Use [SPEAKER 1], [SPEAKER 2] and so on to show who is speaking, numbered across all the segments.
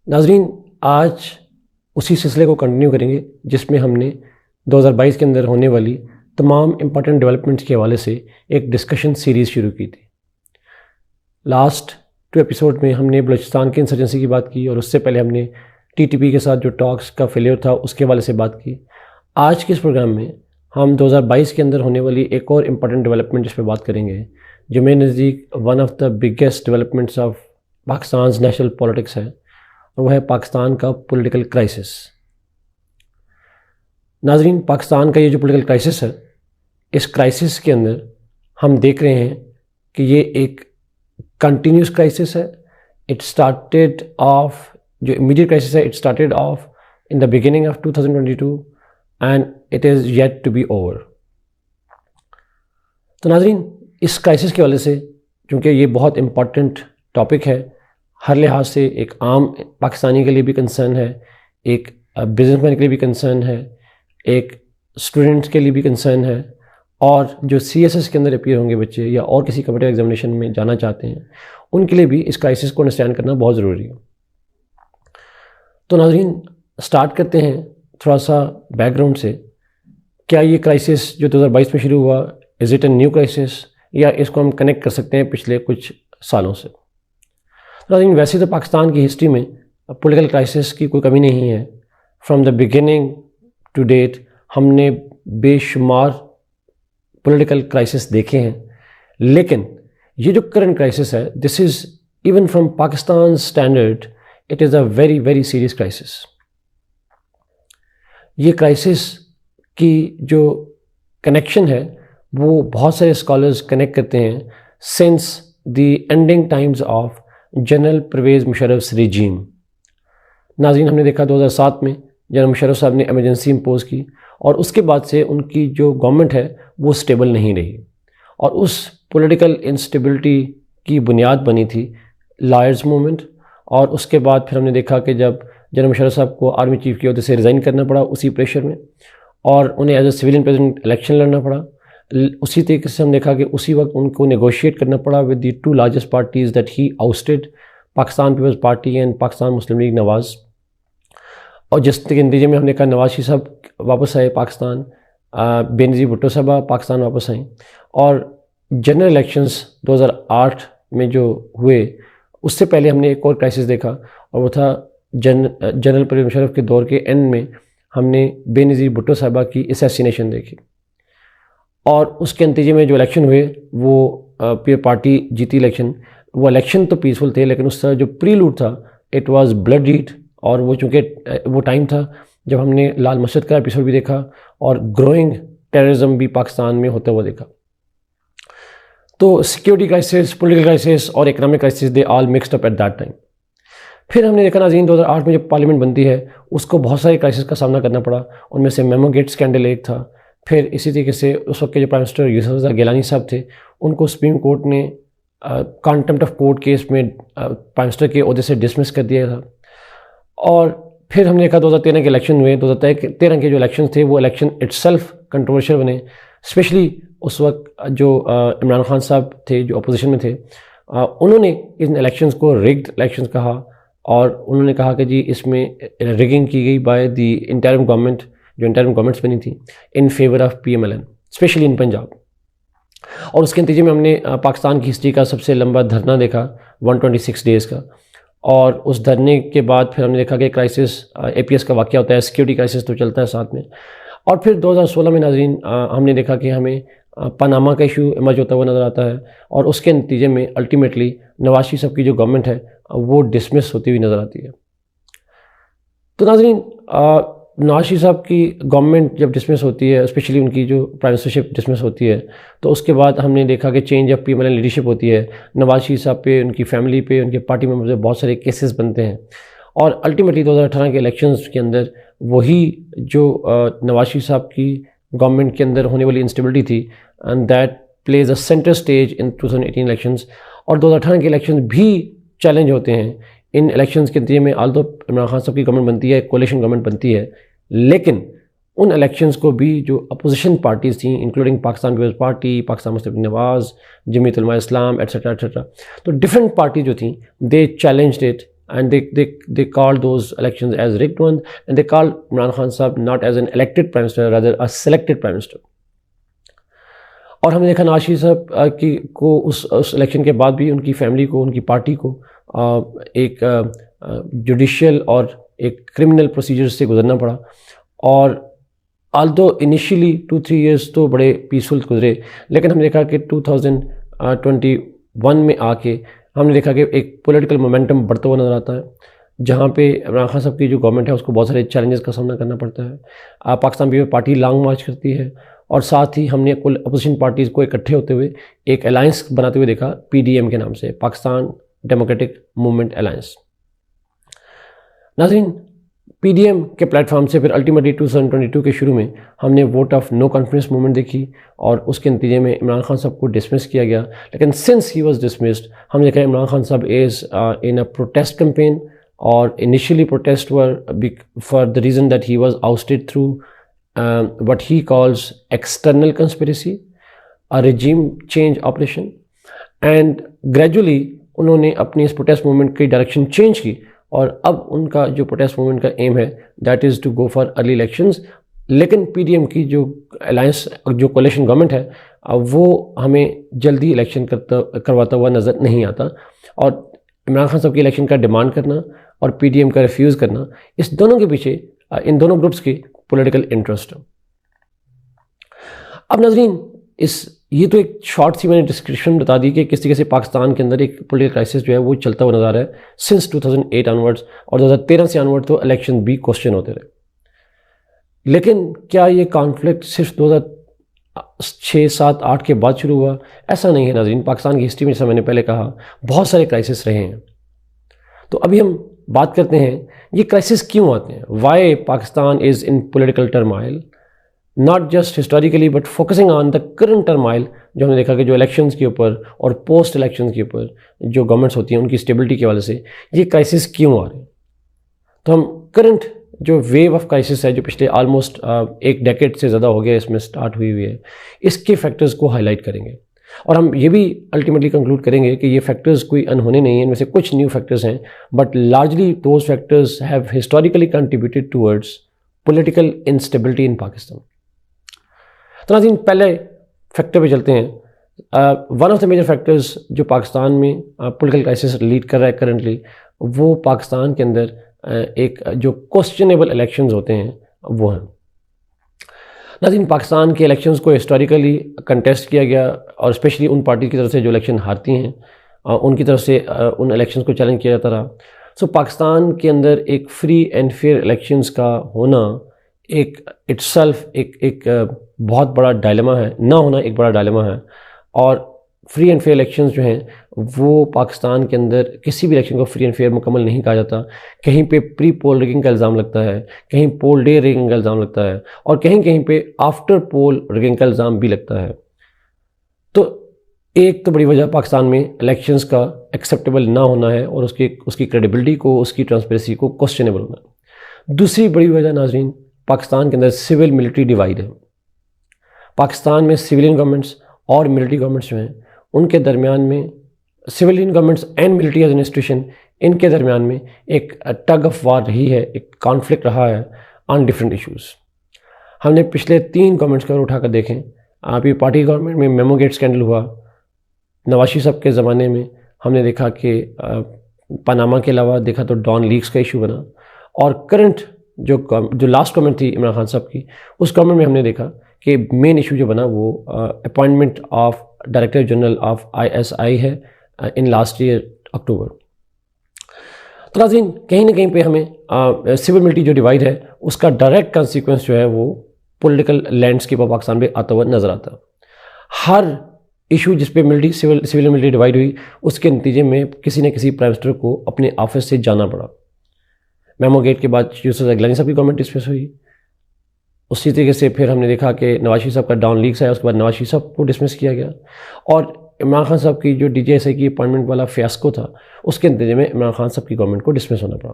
[SPEAKER 1] ناظرین، آج اسی سلسلے کو کنٹینیو کریں گے جس میں ہم نے 2022 کے اندر ہونے والی تمام امپورٹنٹ ڈیولپمنٹس کے حوالے سے ایک ڈسکشن سیریز شروع کی تھی۔ لاسٹ 2 ایپیسوڈ میں ہم نے بلوچستان کے انسرجنسی کی بات کی، اور اس سے پہلے ہم نے ٹی ٹی پی کے ساتھ جو ٹاکس کا فیلیئر تھا اس کے حوالے سے بات کی۔ آج کے اس پروگرام میں ہم 2022 کے اندر ہونے والی ایک اور امپورٹنٹ ڈیولپمنٹ جس پہ بات کریں گے، جو میرے نزدیک one of the biggest developments of Pakistan's national politics ہے، اور وہ ہے پاکستان کا پولیٹیکل کرائسس۔ ناظرین، پاکستان کا یہ جو پولیٹیکل کرائسس ہے، اس کرائسس کے اندر ہم دیکھ رہے ہیں کہ یہ ایک کنٹینیوس کرائسس ہے۔ اٹ اسٹارٹیڈ آف، جو امیڈیٹ کرائسس ہے، it started off in the beginning of 2022 and it is yet to be over. تو ناظرین، اس کرائسس کے حوالے سے چونکہ یہ بہت امپورٹنٹ ٹاپک ہے، ہر لحاظ سے ایک عام پاکستانی کے لیے بھی کنسرن ہے، ایک بزنس مین کے لیے بھی کنسرن ہے، ایک اسٹوڈنٹس کے لیے بھی کنسرن ہے، اور جو سی ایس ایس کے اندر اپیئر ہوں گے بچے یا اور کسی کمپٹیٹیو ایگزامینیشن میں جانا چاہتے ہیں، ان کے لیے بھی اس کرائسس کو انڈرسٹینڈ کرنا بہت ضروری ہے۔ تو ناظرین، سٹارٹ کرتے ہیں تھوڑا سا بیک گراؤنڈ سے۔ کیا یہ کرائسس جو 2022 میں شروع ہوا، is it a new crisis, یا اس کو ہم کنیکٹ کر سکتے ہیں پچھلے کچھ سالوں سے؟ ناظرین، ویسے تو پاکستان کی ہسٹری میں پولیٹیکل کرائسس کی کوئی کمی نہیں ہے۔ From the beginning to date ہم نے بے شمار پولیٹیکل کرائسس دیکھے ہیں، لیکن یہ جو کرنٹ کرائسس ہے، this is even from Pakistan standard it is a very very serious crisis. یہ کرائسس کی جو کنیکشن ہے وہ بہت سارے اسکالرز کنیکٹ کرتے ہیں since the ending times of General Pervez Musharraf's regime. ناظرین، ہم نے دیکھا 2007 میں جنرل مشرف صاحب نے ایمرجنسی امپوز کی، اور اس کے بعد سے ان کی جو گورنمنٹ ہے وہ سٹیبل نہیں رہی، اور اس پولیٹیکل انسٹیبلٹی کی بنیاد بنی تھی لائرز موومنٹ۔ اور اس کے بعد پھر ہم نے دیکھا کہ جب جنرل مشرف صاحب کو آرمی چیف کے عہدے سے ریزائن کرنا پڑا اسی پریشر میں، اور انہیں as a civilian president election لڑنا پڑا، اسی طریقے سے ہم دیکھا کہ اسی وقت ان کو نیگوشیٹ کرنا پڑا with the 2 largest parties that he ousted, Pakistan Peoples Party and Pakistan Muslim League Nawaz. اور جس کے نتیجے میں ہم نے کہا نواز شریف صاحب واپس آئے پاکستان، بے نظیر بھٹو صاحبہ پاکستان واپس آئیں، اور جنرل الیکشنز 2008 میں جو ہوئے اس سے پہلے ہم نے ایک اور کرائسس دیکھا، اور وہ تھا جنرل پرویز مشرف کے دور کے اینڈ میں ہم نے بے نظیر بھٹو صاحبہ کی اسیسینیشن دیکھی، اور اس کے نتیجے میں جو الیکشن ہوئے وہ پی پارٹی جیتی الیکشن۔ وہ الیکشن تو پیسفل تھے، لیکن اس کا جو پریلوڈ تھا اٹ واز بلڈیڈ، اور وہ چونکہ وہ ٹائم تھا جب ہم نے لال مسجد کا ایپیسوڈ بھی دیکھا اور گروئنگ ٹیررزم بھی پاکستان میں ہوتا ہوا دیکھا۔ تو سیکیورٹی کرائسس، پولیٹیکل کرائسس اور economic crisis they all mixed up at that time. پھر ہم نے دیکھا ناظرین 2008 میں جب پارلیمنٹ بنتی ہے اس کو بہت سارے کرائسس کا سامنا کرنا پڑا، ان میں سے میمو گیٹ اسکینڈل ایک تھا۔ پھر اسی طریقے سے اس وقت کے جو پرائم منسٹر یوسف رضا گیلانی صاحب تھے، ان کو سپریم کورٹ نے کانٹمپٹ آف کورٹ کیس میں پرائم منسٹر کے عہدے سے ڈسمس کر دیا تھا۔ اور پھر ہم نے دیکھا 2013 کے الیکشن ہوئے، 2013 کے جو الیکشن تھے وہ الیکشن اٹ سیلف کنٹروورشل بنے، اسپیشلی اس وقت جو عمران خان صاحب تھے جو اپوزیشن میں تھے، انہوں نے ان الیکشنز کو ریگڈ الیکشنز کہا، اور انہوں نے کہا کہ جی اس میں ریگنگ کی گئی بائی دی انٹرم گورنمنٹ، جو انٹرم گورنمنٹس بنی تھی in favour of P M L N, especially in Punjab. اور اس کے نتیجے میں ہم نے پاکستان کی ہسٹری کا سب سے لمبا دھرنا دیکھا 126 ڈیز کا، اور اس دھرنے کے بعد پھر ہم نے دیکھا کہ کرائسس اے پی ایس کا واقعہ ہوتا ہے، سیکیورٹی کرائسس تو چلتا ہے ساتھ میں۔ اور پھر 2016 میں ناظرین ہم نے دیکھا کہ ہمیں پاناما کا ایشو ایمرج ہوتا ہوا نظر آتا ہے، اور اس کے نتیجے میں الٹیمیٹلی نواز شریف صاحب کی جو گورنمنٹ ہے وہ ڈسمس ہوتی ہوئی نظر آتی ہے۔ تو ناظرین، نواز شریف صاحب کی گورنمنٹ جب ڈسمس ہوتی ہے، اسپیشلی ان کی جو پرائم منسٹرشپ ڈسمس ہوتی ہے، تو اس کے بعد ہم نے دیکھا کہ change of P M L N leadership ہوتی ہے، نواز شریف صاحب پہ، ان کی فیملی پہ، ان کے پارٹی ممبرز پہ بہت سارے کیسز بنتے ہیں، اور الٹیمیٹلی 2018 کے الیکشنز کے اندر وہی جو نواز شریف صاحب کی گورنمنٹ کے اندر ہونے والی انسٹیبلٹی تھی، and that plays a centre stage in 2018 elections. اور 2018 کے الیکشنز بھی چیلنج ہوتے ہیں۔ ان الیکشنز کے نتیجے میں آلدو عمران خان صاحب کی گورنمنٹ بنتی ہے، کولیشن گورنمنٹ بنتی ہے، لیکن ان الیکشنز کو بھی جو اپوزیشن پارٹیز تھیں including Pakistan Peoples Party, Pakistan Muslim League Nawaz, Jamiat Ulema Islam etcetera etcetera, تو ڈفرینٹ پارٹی جو تھیں they challenged it and they called those elections as rigged ones, and they called Imran Khan Sahab not as an elected prime minister, rather a selected prime minister. اور ہم نے دیکھا نواز شریف صاحب کو اس election کے بعد بھی ان کی فیملی کو، ان کی پارٹی کو ایک جوڈیشل اور ایک کرمنل پروسیجر سے گزرنا پڑا. اور آلدو انیشیلی 2-3 ایئرس تو بڑے پیسفل گزرے، لیکن ہم نے دیکھا کہ 2021 میں آ کے ہم نے دیکھا کہ ایک پولیٹیکل مومنٹم بڑھتا ہوا نظر آتا ہے، جہاں پہ عمران خان صاحب کی جو گورنمنٹ ہے اس کو بہت سارے چیلنجز کا سامنا کرنا پڑتا ہے. پاکستان پیپلز پارٹی لانگ مارچ کرتی ہے، اور ساتھ ہی ہم نے کل اپوزیشن پارٹیز کو اکٹھے ہوتے ہوئے ایک الائنس بناتے ہوئے دیکھا، PDM کے نام سے، پاکستان ڈیموکریٹک موومنٹ الائنس. ناظرین، PDM کے پلیٹ فارم سے پھر الٹیمیٹلی 2022 کے شروع میں ہم نے vote of no confidence movement دیکھی، اور اس کے نتیجے میں عمران خان صاحب کو ڈسمس کیا گیا. لیکن سنس ہی واز ڈسمسڈ، ہم نے دیکھا عمران خان صاحب is in a protest campaign, اور initially protest were for the reason that he was ousted through what he calls external conspiracy, a regime change operation, and gradually انہوں نے اپنی اس protest movement کی ڈائریکشن چینج کی، اور اب ان کا جو پروٹیسٹ موومنٹ کا ایم ہے that is to go for early elections. لیکن PDM کی جو الائنس، جو کولیشن گورنمنٹ ہے، وہ ہمیں جلدی الیکشن کرواتا ہوا نظر نہیں آتا. اور عمران خان صاحب کی الیکشن کا ڈیمانڈ کرنا اور PDM کا ریفیوز کرنا، اس دونوں کے پیچھے ان دونوں گروپس کی پولیٹیکل انٹرسٹ. اب ناظرین، یہ تو ایک شارٹ سی میں نے ڈسکرپشن بتا دی کہ کس طریقے سے پاکستان کے اندر ایک پولیٹیکل کرائسس جو ہے وہ چلتا ہوا نظر آ رہا ہے سنس 2008 آنورڈز، اور 2013 سے آنورڈ تو الیکشن بھی کوشچن ہوتے رہے. لیکن کیا یہ کانفلکٹ صرف 2006, 7, 8 کے بعد شروع ہوا؟ ایسا نہیں ہے ناظرین. پاکستان کی ہسٹری میں، جیسا میں نے پہلے کہا، بہت سارے کرائسس رہے ہیں. تو ابھی ہم بات کرتے ہیں یہ کرائسس کیوں آتے ہیں. Why Pakistan is in political turmoil, not just historically but focusing on the current turmoil, جو ہم نے دیکھا کہ جو الیکشنز کے اوپر اور پوسٹ الیکشنز کے اوپر جو گورنمنٹس ہوتی ہیں ان کی اسٹیبلٹی کے حوالے سے یہ کرائسس کیوں آ رہے ہیں. تو ہم کرنٹ جو ویو آف کرائسس ہے، جو پچھلے آلموسٹ ایک ڈیکیڈ سے زیادہ ہو گیا اس میں اسٹارٹ ہوئی ہے، اس کے فیکٹرز کو ہائی لائٹ کریں گے. اور ہم یہ بھی الٹیمیٹلی کنکلوڈ کریں گے کہ یہ فیکٹرز کوئی انہونے نہیں ہیں، ان میں سے کچھ نیو فیکٹرز ہیں، but largely those factors have historically contributed towards political instability in Pakistan. تو ناظرین، پہلے فیکٹر پہ چلتے ہیں. One of the major factors جو پاکستان میں پولیٹیکل کرائسس لیڈ کر رہا ہے کرنٹلی، وہ پاکستان کے اندر ایک جو کوسچنیبل الیکشنز ہوتے ہیں وہ ہیں. ناظرین، پاکستان کے الیکشنز کو ہسٹوریکلی کنٹیسٹ کیا گیا، اور اسپیشلی ان پارٹی کی طرف سے جو الیکشن ہارتی ہیں ان کی طرف سے ان الیکشنز کو چیلنج کیا جاتا رہا. سو پاکستان کے اندر ایک فری اینڈ فیئر الیکشنز کا ہونا ایک اٹ سیلف ایک بہت بڑا ڈائلما ہے، نہ ہونا ایک بڑا ڈائلما ہے. اور فری اینڈ فیئر الیکشنز جو ہیں وہ پاکستان کے اندر کسی بھی الیکشن کو فری اینڈ فیئر مکمل نہیں کہا جاتا. کہیں پہ پری پول ریگنگ کا الزام لگتا ہے، کہیں پول ڈے ریگنگ کا الزام لگتا ہے، اور کہیں پہ آفٹر پول ریگنگ کا الزام بھی لگتا ہے. تو ایک تو بڑی وجہ پاکستان میں الیکشنز کا ایکسیپٹیبل نہ ہونا ہے، اور اس کی کریڈیبلٹی کو، اس کی ٹرانسپیرنسی کو کوسچنیبل ہونا ہے. دوسری بڑی وجہ ناظرین، پاکستان کے اندر سول ملٹری ڈیوائڈ ہے. پاکستان میں سویلین گورنمنٹس اور ملٹری گورنمنٹس جو ہیں ان کے درمیان میں، civilian governments and military as an institution, ان کے درمیان میں ایک ٹگ آف وار رہی ہے، ایک کانفلکٹ رہا ہے آن ڈفرینٹ ایشوز. ہم نے پچھلے 3 گورنمنٹس کو اٹھا کر دیکھیں. ابھی پارٹی گورنمنٹ میں میمو گیٹ اسکینڈل ہوا، نواز شریف صاحب کے زمانے میں ہم نے دیکھا کہ پاناما کے علاوہ دیکھا تو ڈان لیکس کا ایشو بنا، اور کرنٹ جو لاسٹ گورنمنٹ تھی عمران خان صاحب کی، اس گورنمنٹ میں ہم نے دیکھا کہ مین ایشو جو بنا وہ appointment of director general of ISI ہے ان لاسٹ ایئر اکتوبر. تو ناظرین، کہیں نہ کہیں پہ ہمیں سول ملٹری جو ڈیوائڈ ہے اس کا ڈائریکٹ کانسیکوینس جو ہے وہ پولیٹیکل لینڈسکیپ آف پاکستان پہ آتا ہوا نظر آتا. ہر ایشو جس پہ سول ملٹری ڈیوائڈ ہوئی، اس کے نتیجے میں کسی نہ کسی پرائم منسٹر کو اپنے آفس سے جانا پڑا. میمو گیٹ کے بعد یوسف اگلانی صاحب کی گورنمنٹ ڈسمس ہوئی. اسی طریقے سے پھر ہم نے دیکھا کہ نواز شریف صاحب کا ڈان لیکس آیا، اس کے بعد نواز شریف صاحب کو ڈسمس کیا گیا. اور عمران خان صاحب کی جو DGSI کی اپوائنٹمنٹ والا فیاسکو تھا، اس کے نتیجے میں عمران خان صاحب کی گورنمنٹ کو ڈسمس ہونا پڑا.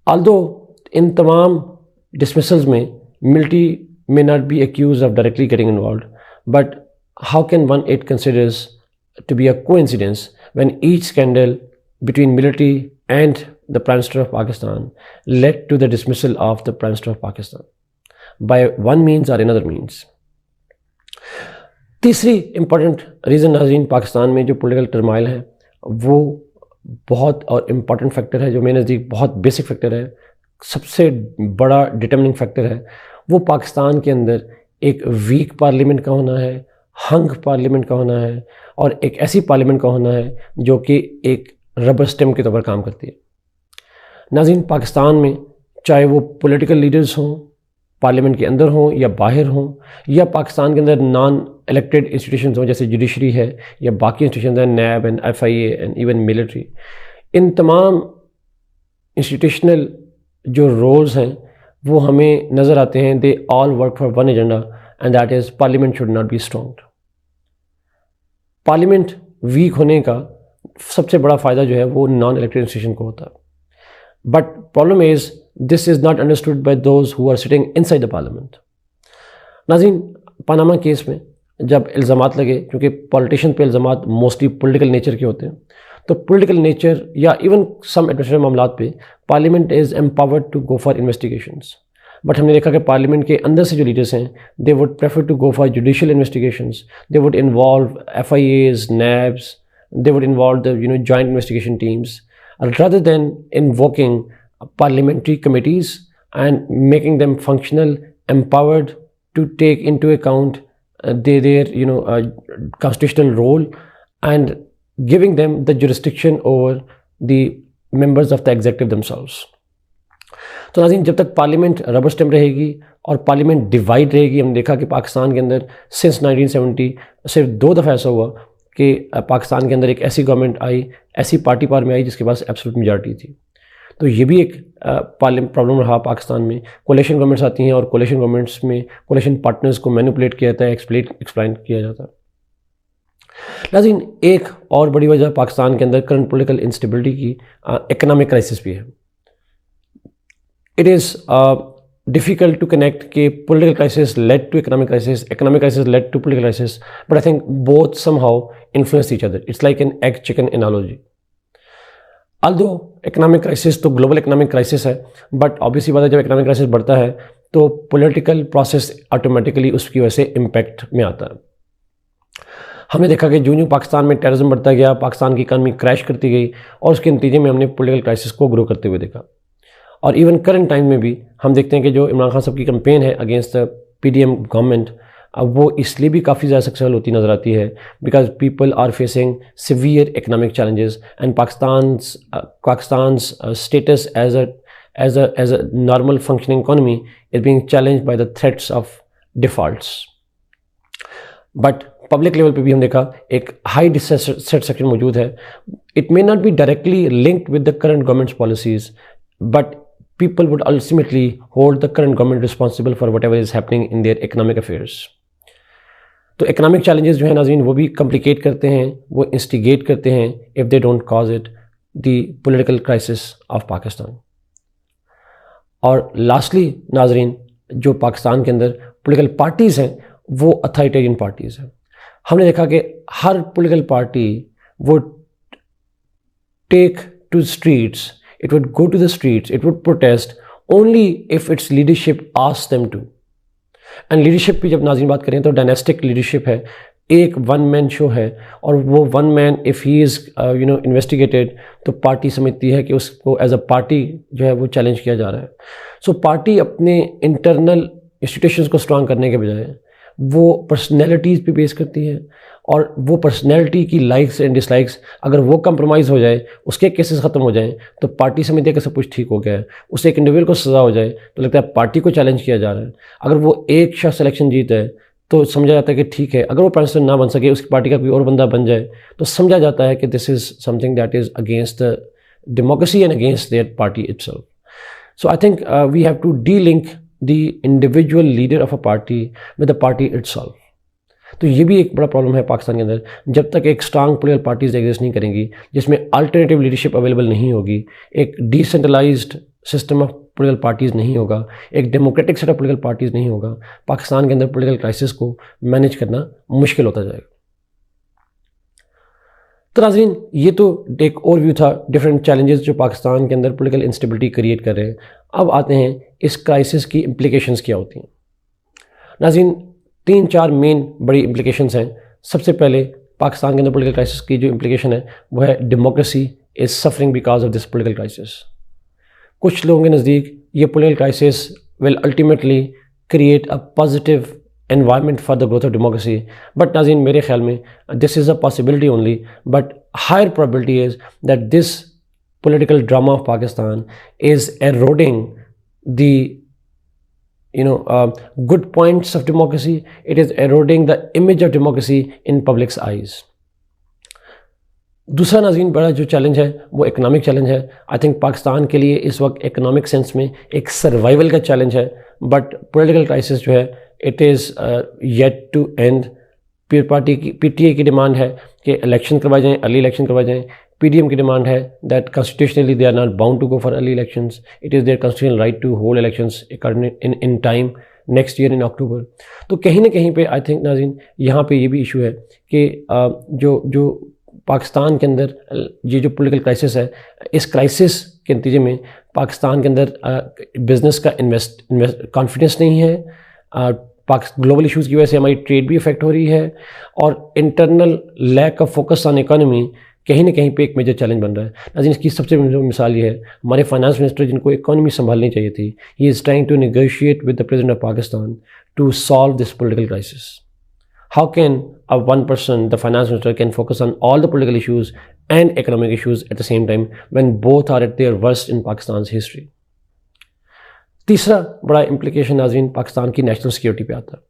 [SPEAKER 1] آلدو ان تمام ڈسمسلز میں military may not be accused of directly getting involved, but how can one it considers to be a coincidence when each scandal between military and the Prime Minister of Pakistan led to the dismissal of the Prime Minister of Pakistan by one means or another means. تیسری important reason ناظرین پاکستان میں جو political turmoil ہے وہ بہت اور important factor ہے، جو میرے نزدیک بہت بیسک فیکٹر ہے، سب سے بڑا ڈٹرمننگ فیکٹر ہے، وہ پاکستان کے اندر ایک ویک پارلیمنٹ کا ہونا ہے، ہنگ پارلیمنٹ کا ہونا ہے، اور ایک ایسی پارلیمنٹ کا ہونا ہے جو کہ ایک ربر اسٹیمپ کے طور پر کام کرتی ہے. ناظرین پاکستان میں چاہے وہ پولیٹیکل لیڈرز ہوں، پارلیمنٹ کے اندر ہوں یا باہر ہوں، یا پاکستان کے اندر نان الیکٹڈ انسٹیٹیوشنز ہوں جیسے جوڈیشری ہے یا باقی انسٹیٹیوشنز ہیں، NAB and FIA and even military, ان تمام انسٹیٹیوشنل جو رولز ہیں وہ ہمیں نظر آتے ہیں. They all work for one agenda and that is parliament should not be strong. Parliament weak ہونے کا سب سے بڑا فائدہ جو ہے وہ نان الیکٹڈ انسٹیٹیوشن کو ہوتا ہے. But problem is this is not understood by those who are sitting inside the parliament. ناظرین پاناما کیس میں جب الزامات لگے، کیونکہ پولیٹیشین پہ الزامات موسٹلی پولیٹیکل نیچر کے ہوتے ہیں، تو political nature or even some administrative معاملات پہ parliament is empowered to go for investigations. But ہم نے دیکھا کہ پارلیمنٹ کے اندر سے جو لیڈرس ہیں they would prefer to go for judicial investigations, they would involve FIAs, NABs, they would involve the joint investigation teams rather than invoking parliamentary committees and making them functional, empowered to take into account their constitutional role and giving them the jurisdiction over the members of the executive themselves. تو ناظرین جب تک parliament rubber stamp رہے گی اور parliament divide رہے گی، ہم دیکھا کہ پاکستان کے اندر سنس 1970 صرف 2 دفعہ ایسا ہوا کہ پاکستان کے اندر ایک ایسی گورنمنٹ آئی، ایسی پارٹی پاور میں آئی جس کے پاس ایبسولوٹ میجارٹی تھی. تو یہ بھی ایک پرابلم رہا پاکستان میں. کولیشن گورنمنٹس آتی ہیں اور کولیشن گورنمنٹس میں کولیشن پارٹنرز کو مینیپولیٹ کیا جاتا ہے، ایکسپلائن کیا جاتا ہے. لیکن ایک اور بڑی وجہ پاکستان کے اندر کرنٹ پولیٹیکل انسٹیبلٹی کی اکنامک کرائسس بھی ہے. It is difficult to connect کہ political crisis led to economic crisis led to political crisis, but I think both somehow influence each other. It's like an egg-chicken analogy. Although economic crisis تو global economic crisis ہے، but obviously بات ہے جب economic crisis بڑھتا ہے تو political process automatically اس کی وجہ سے impact میں آتا ہے. ہم نے دیکھا کہ جو پاکستان میں ٹیررزم بڑھتا گیا، پاکستان کی اکانومی کریش کرتی گئی، اور اس کے نتیجے میں ہم نے پولیٹیکل کرائسس کو گرو کرتے ہوئے دیکھا. اور ایون کرنٹ ٹائم میں بھی ہم دیکھتے ہیں کہ جو عمران خان صاحب کی کمپین ہے اگینسٹ دا PDM گورنمنٹ، وہ اس لیے بھی کافی زیادہ سکسیسفل ہوتی نظر آتی ہے because people are facing severe economic challenges and Pakistan's status as a normal functioning economy is being challenged by the threats of defaults. But public level پہ بھی ہم دیکھا ایک ہائی ڈسسیٹسفیکشن موجود ہے. It may not be directly linked with the current government's policies, but people would ultimately hold the current government responsible for whatever is happening in their economic affairs. تو economic challenges جو ہیں ناظرین وہ بھی complicate کرتے ہیں، وہ instigate کرتے ہیں if they don't cause it the political crisis of Pakistan. اور lastly ناظرین جو پاکستان کے اندر political parties ہیں وہ authoritarian parties ہیں. ہم نے دیکھا کہ ہر political party would take to streets, it would go to the streets, it would protest only if its leadership asked them to. And leadership کی جب ناظرین بات کریں تو ڈائناسٹک لیڈرشپ ہے، ایک ون مین شو ہے، اور وہ one man if he is investigated تو پارٹی سمجھتی ہے کہ اس کو ایز اے پارٹی جو ہے وہ چیلنج کیا جا رہا ہے. سو پارٹی اپنے انٹرنل انسٹیٹیوشنز کو اسٹرانگ کرنے کے بجائے وہ پرسنالٹیز پہ بیس کرتی ہے، اور وہ پرسنالٹی کی لائکس اینڈ ڈس لائکس اگر وہ کمپرومائز ہو جائے، اس کے کیسز ختم ہو جائیں تو پارٹی سمجھتی ہے کہ سب کچھ ٹھیک ہو گیا ہے. اسے ایک انڈیویجول کو سزا ہو جائے تو لگتا ہے پارٹی کو چیلنج کیا جا رہا ہے. اگر وہ ایک شخص الیکشن جیتا ہے تو سمجھا جاتا ہے کہ ٹھیک ہے. اگر وہ پرائم منسٹر نہ بن سکے، اس کی پارٹی کا کوئی اور بندہ بن جائے تو سمجھا جاتا ہے کہ this is something that is against the democracy and against that party itself. So I think we have to delink the individual leader of a party with the party itself. تو یہ بھی ایک بڑا problem ہے پاکستان کے اندر. جب تک ایک اسٹرانگ پولیٹیکل پارٹیز ایگزسٹ نہیں کریں گی جس میں الٹرنیٹیو لیڈرشپ اویلیبل نہیں ہوگی، ایک decentralised system of political parties نہیں ہوگا، ایک democratic set of political parties نہیں ہوگا، پاکستان کے اندر پولیٹیکل کرائسس کو مینیج کرنا مشکل ہوتا جائے گا. تو ناظرین یہ تو ایک اوور ویو تھا ڈفرینٹ چیلنجز جو پاکستان کے اندر پولیٹیکل انسٹیبلٹی کریٹ کر رہے ہیں. اب آتے ہیں اس کرائسس کی امپلیکیشنز کیا ہوتی ہیں. ناظرین 3-4 مین بڑی امپلیکیشنز ہیں. سب سے پہلے پاکستان کے اندر پولیٹیکل کرائسس کی جو امپلیکیشن ہے وہ ہے democracy is suffering because of this political crisis. کچھ لوگوں کے نزدیک یہ political crisis will ultimately create a positive environment for the growth of democracy. But ناظرین میرے خیال میں this is a possibility only, but higher probability is that this political drama of Pakistan is eroding the good points of democracy. It is eroding the image of democracy in public's eyes. دوسرا ناظرین بڑا جو challenge ہے وہ economic challenge ہے. I think Pakistan کے لیے اس وقت اکنامک سینس میں ایک سروائیول کا چیلنج ہے, بٹ پولیٹیکل کرائسس جو ہے it is yet to end. P T A کی ڈیمانڈ ہے کہ الیکشن کروائے جائیں, ارلی الیکشن کروائے جائیں. پی ڈی ایم کی ڈیمانڈ ہے that constitutionally they are not bound to go for early elections. It is their constitutional right to hold elections in time next year in October. تو کہیں نہ کہیں پہ I think ناظرین یہاں پہ یہ بھی ایشو ہے کہ جو پاکستان کے اندر یہ جو پولیٹیکل کرائسس ہے, اس کرائسس کے نتیجے میں پاکستان کے اندر بزنس کا کانفیڈنس نہیں ہے. گلوبل ایشوز کی وجہ سے ہماری ٹریڈ بھی افیکٹ ہو رہی ہے, اور internal lack of focus on economy کہیں نہ کہیں پہ ایک میجر چیلنج بن رہا ہے. ناظرین اس کی سب سے مثال یہ ہے ہمارے فائنانس منسٹر جن کو اکانومی سنبھالنی چاہیے تھی, he is trying to negotiate with the president of Pakistan to solve this political crisis. How can one person, the finance minister, can focus on all the political issues and economic issues at the same time when both are at their worst in Pakistan's history? تیسرا بڑا implication ناظرین پاکستان کی national security پہ آتا ہے.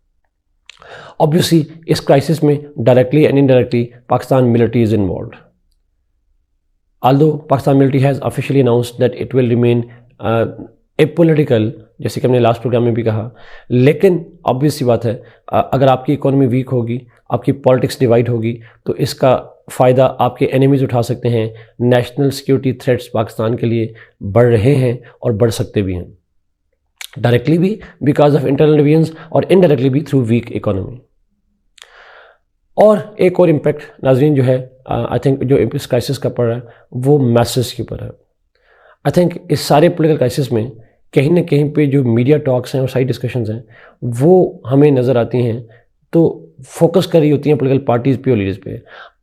[SPEAKER 1] Obviously اس crisis میں directly and indirectly Pakistan military is involved. Although Pakistan military has officially announced that it will remain اپولیٹیکل, جیسے کہ ہم نے لاسٹ پروگرام میں بھی کہا, لیکن آبویس سی بات ہے اگر آپ کی اکانومی ویک ہوگی, آپ کی پالیٹکس ڈیوائڈ ہوگی, تو اس کا فائدہ آپ کے اینیمیز اٹھا سکتے ہیں. نیشنل سیکورٹی تھریٹس پاکستان کے لیے بڑھ رہے ہیں اور بڑھ سکتے بھی ہیں, ڈائریکٹلی بھی بیکاز آف انٹرنل ڈویژنس اور انڈائریکٹلی بھی تھرو ویک اکانومی. اور ایک اور امپیکٹ ناظرین جو ہے آئی تھنک جو اس کرائسس کا پڑ رہا ہے وہ میسز کے اوپر ہے. آئی تھنک اس سارے پولیٹیکل کرائسس میں کہیں نہ کہیں پہ جو میڈیا ٹاکس ہیں اور سائڈ ڈسکشنز ہیں وہ ہمیں نظر آتی ہیں تو فوکس کر رہی ہوتی ہیں پولیٹیکل پارٹیز پہ اور لیڈرز پہ.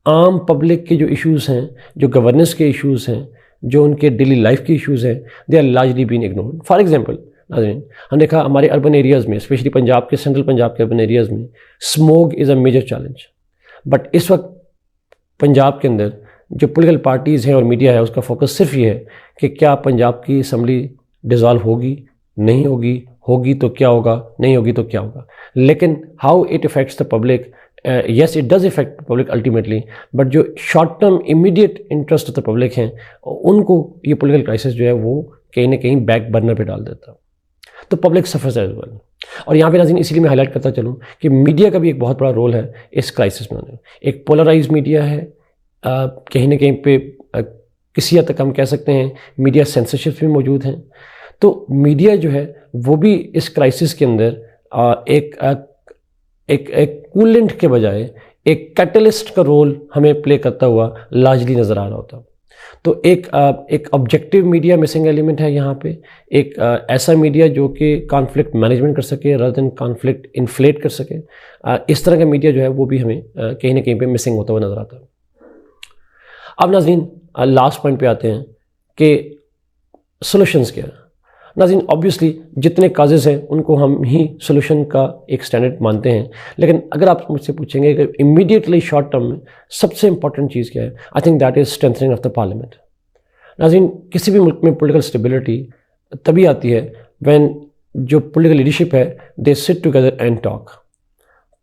[SPEAKER 1] عام پبلک کے جو ایشوز ہیں, جو گورننس کے ایشوز ہیں, جو ان کے ڈیلی لائف کے ایشوز ہیں, they are largely been ignored. For example ناظرین ہم دیکھا ہمارے اربن ایریاز میں, اسپیشلی پنجاب کے سینٹرل پنجاب کے اربن ایریاز میں smog is a major challenge. But اس وقت پنجاب کے اندر جو پولیٹیکل پارٹیز ہیں اور میڈیا ہے اس کا فوکس صرف یہ ہے کہ کیا پنجاب کی اسمبلی ڈیزالو ہوگی, نہیں ہوگی, ہوگی تو کیا ہوگا, نہیں ہوگی تو کیا ہوگا. لیکن how it affects the public, yes it does affect public ultimately, but جو short term immediate interest of the public ہیں ان کو یہ پولیٹیکل کرائسس جو ہے وہ کہیں نہ کہیں بیک برنر پہ ڈال دیتا. تو پبلک سفرز ایز ویل. اور یہاں پہ ناظرین اسی لیے میں ہائی لائٹ کرتا چلوں کہ میڈیا کا بھی ایک بہت بڑا رول ہے اس کرائسس میں. ایک پولرائز میڈیا ہے, کہیں نہ کہیں پہ کسی حد تک ہم کہہ سکتے ہیں میڈیا سینسرشپس بھی موجود ہیں. تو میڈیا جو ہے وہ بھی اس کرائسس کے اندر ایک کولنٹ کے بجائے ایک کیٹلسٹ کا رول ہمیں پلے کرتا ہوا لارجلی نظر آ رہا ہوتا. تو ایک آبجیکٹیو میڈیا مسنگ ایلیمنٹ ہے یہاں پہ, ایک ایسا میڈیا جو کہ کانفلکٹ مینجمنٹ کر سکے رادر دین کانفلکٹ انفلیٹ کر سکے. اس طرح کا میڈیا جو ہے وہ بھی ہمیں کہیں نہ کہیں پہ مسنگ ہوتا ہوا نظر آتا ہے. اب ناظرین لاسٹ پوائنٹ پہ آتے ہیں کہ سولوشنز کیا ہے. ناظرین آبویسلی جتنے کازز ہیں ان کو ہم ہی سولوشن کا ایک سٹینڈرڈ مانتے ہیں, لیکن اگر آپ مجھ سے پوچھیں گے کہ امیڈیٹلی شارٹ ٹرم میں سب سے امپورٹنٹ چیز کیا ہے, I think that is strengthening of the parliament. ناظرین کسی بھی ملک میں پولیٹیکل اسٹیبلٹی تبھی آتی ہے وین جو پولیٹیکل لیڈرشپ ہے they sit together and talk.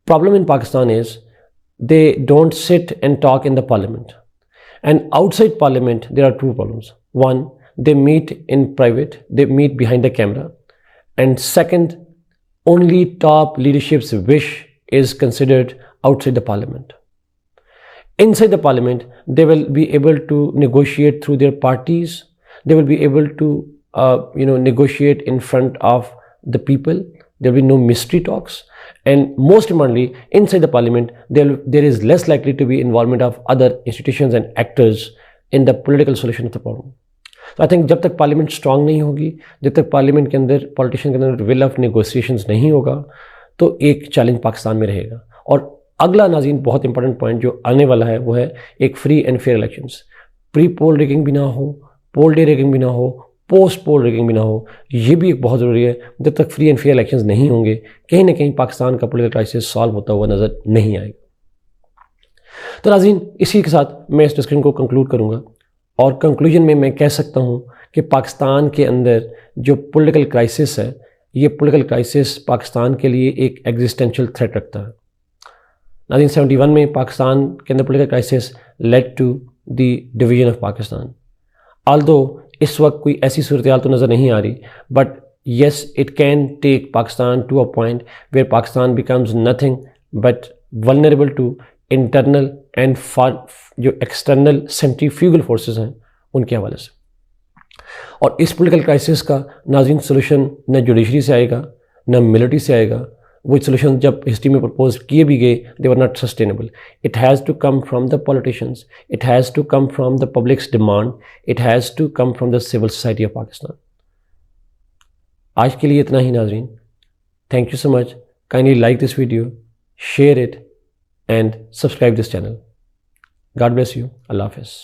[SPEAKER 1] Problem in Pakistan is they don't sit and talk in the parliament. And outside parliament, there are two problems. One, they meet in private, they meet behind the camera. And second, only top leadership's wish is considered outside the parliament. Inside the parliament, they will be able to negotiate through their parties. They will be able to, negotiate in front of the people. there will be no mystery talks, and most importantly, inside the parliament, there is less likely to be involvement of other institutions and actors in the political solution of the problem. So I think جب تک parliament strong نہیں ہوگی, جب تک parliament کے اندر politician کے اندر will of negotiations نہیں ہوگا, تو ایک چیلنج پاکستان میں رہے گا. اور اگلا ناظرین بہت امپورٹنٹ پوائنٹ جو آنے والا ہے وہ ہے ایک free and fair elections. Pre poll rigging بھی نہ ہو, پول ڈے ریگنگ بھی نہ ہو, پوسٹ پول ریگنگ بھی نہ ہو. یہ بھی ایک بہت ضروری ہے. جب تک فری اینڈ فیئر الیکشنز نہیں ہوں گے, کہیں نہ کہیں پاکستان کا پولیٹیکل کرائسس سالو ہوتا ہوا نظر نہیں آئے گا. تو ناظرین, اسی کے ساتھ میں اس ڈسکشن کو کنکلوڈ کروں گا, اور کنکلوژن میں کہہ سکتا ہوں کہ پاکستان کے اندر جو پولیٹیکل کرائسس ہے, یہ پولیٹیکل کرائسس پاکستان کے لیے ایک ایگزسٹینشیل تھریٹ رکھتا ہے. 1971 میں پاکستان کے اندر political crisis lead to the division of Pakistan. Although اس وقت کوئی ایسی صورتحال تو نظر نہیں آ رہی, but yes it can take Pakistan to a point where Pakistan becomes nothing but vulnerable to internal and جو ایکسٹرنل سینٹریفیوگل فورسز ہیں ان کے حوالے سے. اور اس پولیٹیکل کرائسس کا ناظرین سولوشن نہ جوڈیشری سے آئے گا نہ ملٹری سے آئے گا. وہ سولوشن جب ہسٹری میں پرپوز کیے بھی گئے, they were not sustainable. It has to come from the politicians, it has to come from the public's demand, it has to come from the civil society of Pakistan. آج کے لیے اتنا ہی ناظرین. Thank you so much. Kindly like this video, share it and subscribe this channel. God bless you. اللہ حافظ.